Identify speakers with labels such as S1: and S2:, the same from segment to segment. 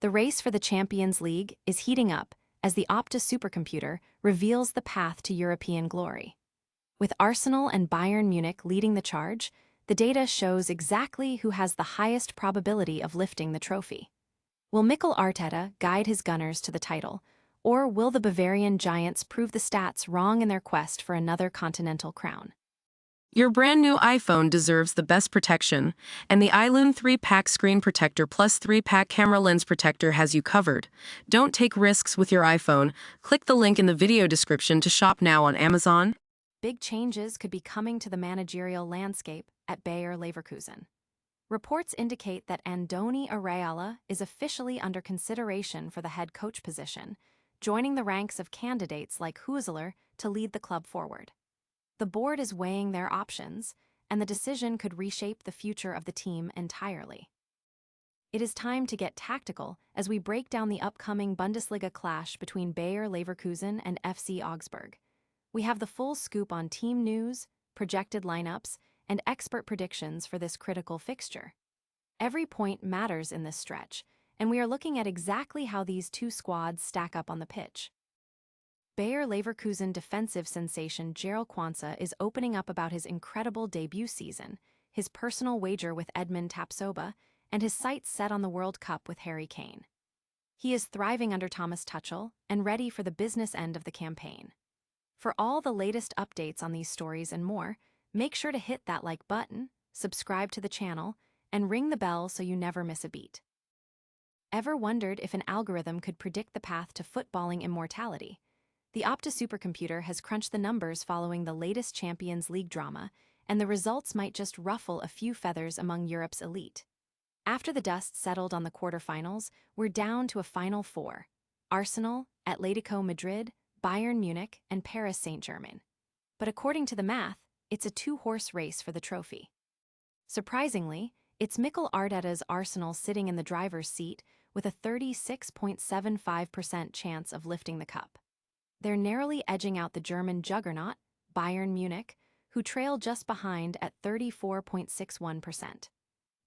S1: The race for the Champions League is heating up as the Opta supercomputer reveals the path to European glory. With Arsenal and Bayern Munich leading the charge, the data shows exactly who has the highest probability of lifting the trophy. Will Mikel Arteta guide his Gunners to the title, or will the Bavarian giants prove the stats wrong in their quest for another continental crown?
S2: Your brand new iPhone deserves the best protection, and the iLume 3-pack screen protector plus 3-pack camera lens protector has you covered. Don't take risks with your iPhone. Click the link in the video description to shop now on Amazon.
S1: Big changes could be coming to the managerial landscape at Bayer Leverkusen. Reports indicate that Andoni Iraola is officially under consideration for the head coach position, joining the ranks of candidates like Huesler to lead the club forward. The board is weighing their options, and the decision could reshape the future of the team entirely. It is time to get tactical as we break down the upcoming Bundesliga clash between Bayer Leverkusen and FC Augsburg. We have the full scoop on team news, projected lineups, and expert predictions for this critical fixture. Every point matters in this stretch, and we are looking at exactly how these two squads stack up on the pitch. Bayer Leverkusen defensive sensation Jarell Quansah is opening up about his incredible debut season, his personal wager with Edmund Tapsoba, and his sights set on the World Cup with Harry Kane. He is thriving under Thomas Tuchel and ready for the business end of the campaign. For all the latest updates on these stories and more, make sure to hit that like button, subscribe to the channel, and ring the bell so you never miss a beat. Ever wondered if an algorithm could predict the path to footballing immortality? The Opta supercomputer has crunched the numbers following the latest Champions League drama, and the results might just ruffle a few feathers among Europe's elite. After the dust settled on the quarterfinals, we're down to a final four: Arsenal, Atletico Madrid, Bayern Munich, and Paris Saint-Germain. But according to the math, it's a two-horse race for the trophy. Surprisingly, it's Mikel Arteta's Arsenal sitting in the driver's seat with a 36.75% chance of lifting the cup. They're narrowly edging out the German juggernaut, Bayern Munich, who trail just behind at 34.61%.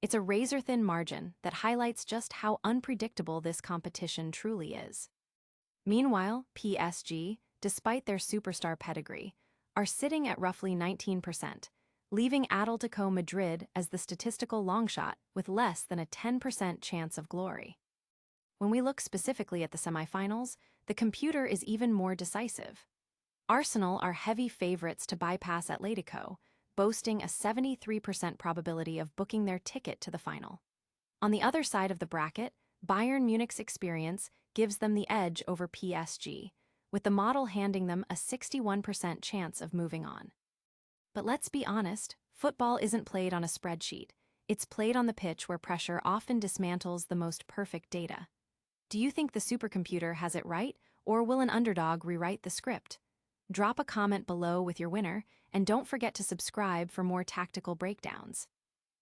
S1: It's a razor-thin margin that highlights just how unpredictable this competition truly is. Meanwhile, PSG, despite their superstar pedigree, are sitting at roughly 19%, leaving Atletico Madrid as the statistical longshot with less than a 10% chance of glory. When we look specifically at the semifinals, the computer is even more decisive. Arsenal are heavy favorites to bypass Atletico, boasting a 73% probability of booking their ticket to the final. On the other side of the bracket, Bayern Munich's experience gives them the edge over PSG, with the model handing them a 61% chance of moving on. But let's be honest, football isn't played on a spreadsheet. It's played on the pitch where pressure often dismantles the most perfect data. Do you think the supercomputer has it right, or will an underdog rewrite the script? Drop a comment below with your winner, and don't forget to subscribe for more tactical breakdowns.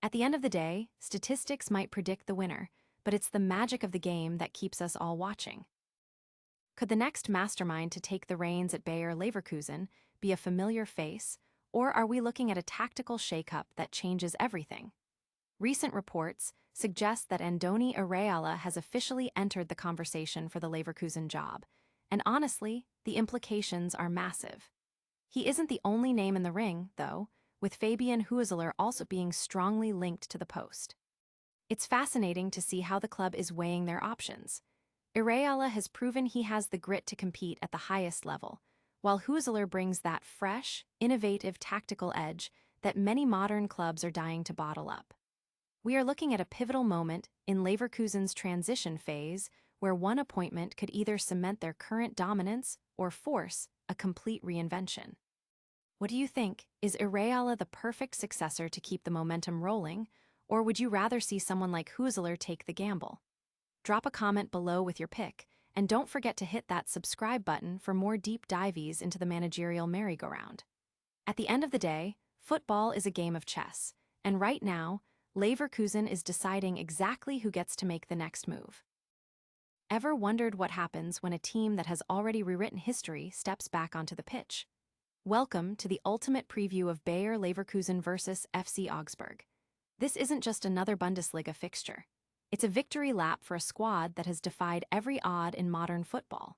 S1: At the end of the day, statistics might predict the winner, but it's the magic of the game that keeps us all watching. Could the next mastermind to take the reins at Bayer Leverkusen be a familiar face, or are we looking at a tactical shakeup that changes everything? Recent reports suggest that Andoni Iraola has officially entered the conversation for the Leverkusen job, and honestly, the implications are massive. He isn't the only name in the ring, though, with Fabian Huesler also being strongly linked to the post. It's fascinating to see how the club is weighing their options. Iraola has proven he has the grit to compete at the highest level, while Huesler brings that fresh, innovative tactical edge that many modern clubs are dying to bottle up. We are looking at a pivotal moment in Leverkusen's transition phase where one appointment could either cement their current dominance or force a complete reinvention. What do you think? Is Iraola the perfect successor to keep the momentum rolling, or would you rather see someone like Huesler take the gamble? Drop a comment below with your pick, and don't forget to hit that subscribe button for more deep dives into the managerial merry-go-round. At the end of the day, football is a game of chess, and right now, Leverkusen is deciding exactly who gets to make the next move. Ever wondered what happens when a team that has already rewritten history steps back onto the pitch? Welcome to the ultimate preview of Bayer Leverkusen versus FC Augsburg. This isn't just another Bundesliga fixture. It's a victory lap for a squad that has defied every odd in modern football.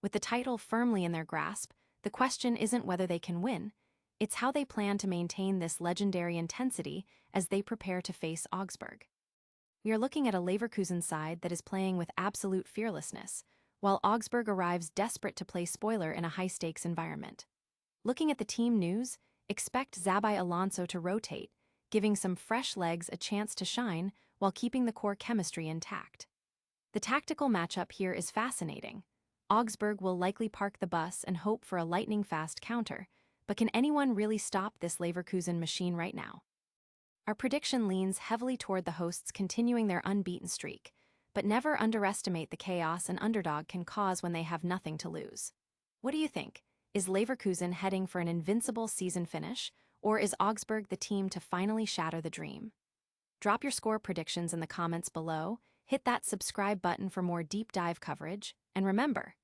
S1: With the title firmly in their grasp, the question isn't whether they can win, it's how they plan to maintain this legendary intensity as they prepare to face Augsburg. We are looking at a Leverkusen side that is playing with absolute fearlessness, while Augsburg arrives desperate to play spoiler in a high-stakes environment. Looking at the team news, expect Xabi Alonso to rotate, giving some fresh legs a chance to shine while keeping the core chemistry intact. The tactical matchup here is fascinating. Augsburg will likely park the bus and hope for a lightning-fast counter, but can anyone really stop this Leverkusen machine right now? Our prediction leans heavily toward the hosts continuing their unbeaten streak, but never underestimate the chaos an underdog can cause when they have nothing to lose. What do you think? Is Leverkusen heading for an invincible season finish, or is Augsburg the team to finally shatter the dream? Drop your score predictions in the comments below, hit that subscribe button for more deep dive coverage, and remember,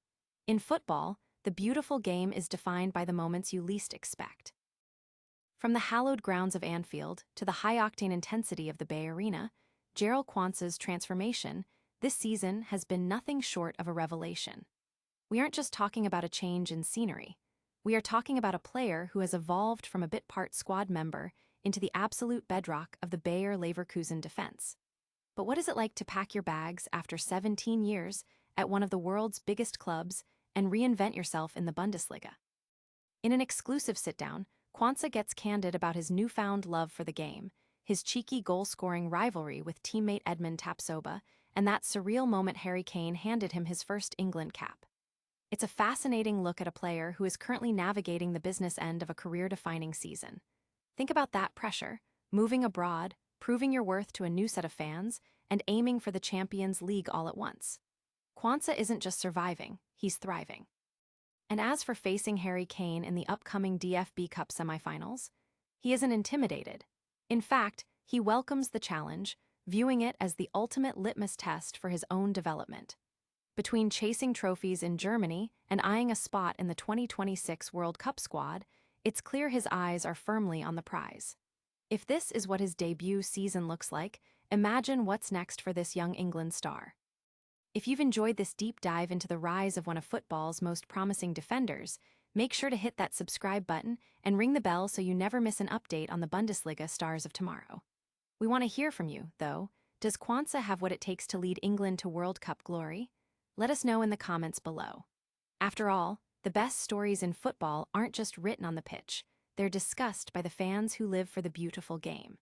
S1: in football, the beautiful game is defined by the moments you least expect. From the hallowed grounds of Anfield to the high-octane intensity of the Bay Arena, Jarell Quansah's transformation this season has been nothing short of a revelation. We aren't just talking about a change in scenery. We are talking about a player who has evolved from a bit-part squad member into the absolute bedrock of the Bayer Leverkusen defense. But what is it like to pack your bags after 17 years at one of the world's biggest clubs and reinvent yourself in the Bundesliga? In an exclusive sit-down, Quansah gets candid about his newfound love for the game, his cheeky goal-scoring rivalry with teammate Edmund Tapsoba, and that surreal moment Harry Kane handed him his first England cap. It's a fascinating look at a player who is currently navigating the business end of a career-defining season. Think about that pressure, moving abroad, proving your worth to a new set of fans, and aiming for the Champions League all at once. Quansah isn't just surviving, he's thriving. And as for facing Harry Kane in the upcoming DFB Cup semifinals, he isn't intimidated. In fact, he welcomes the challenge, viewing it as the ultimate litmus test for his own development. Between chasing trophies in Germany and eyeing a spot in the 2026 World Cup squad, it's clear his eyes are firmly on the prize. If this is what his debut season looks like, imagine what's next for this young England star. If you've enjoyed this deep dive into the rise of one of football's most promising defenders, make sure to hit that subscribe button and ring the bell so you never miss an update on the Bundesliga stars of tomorrow. We want to hear from you, though. Does Quansah have what it takes to lead England to World Cup glory? Let us know in the comments below. After all, the best stories in football aren't just written on the pitch, they're discussed by the fans who live for the beautiful game.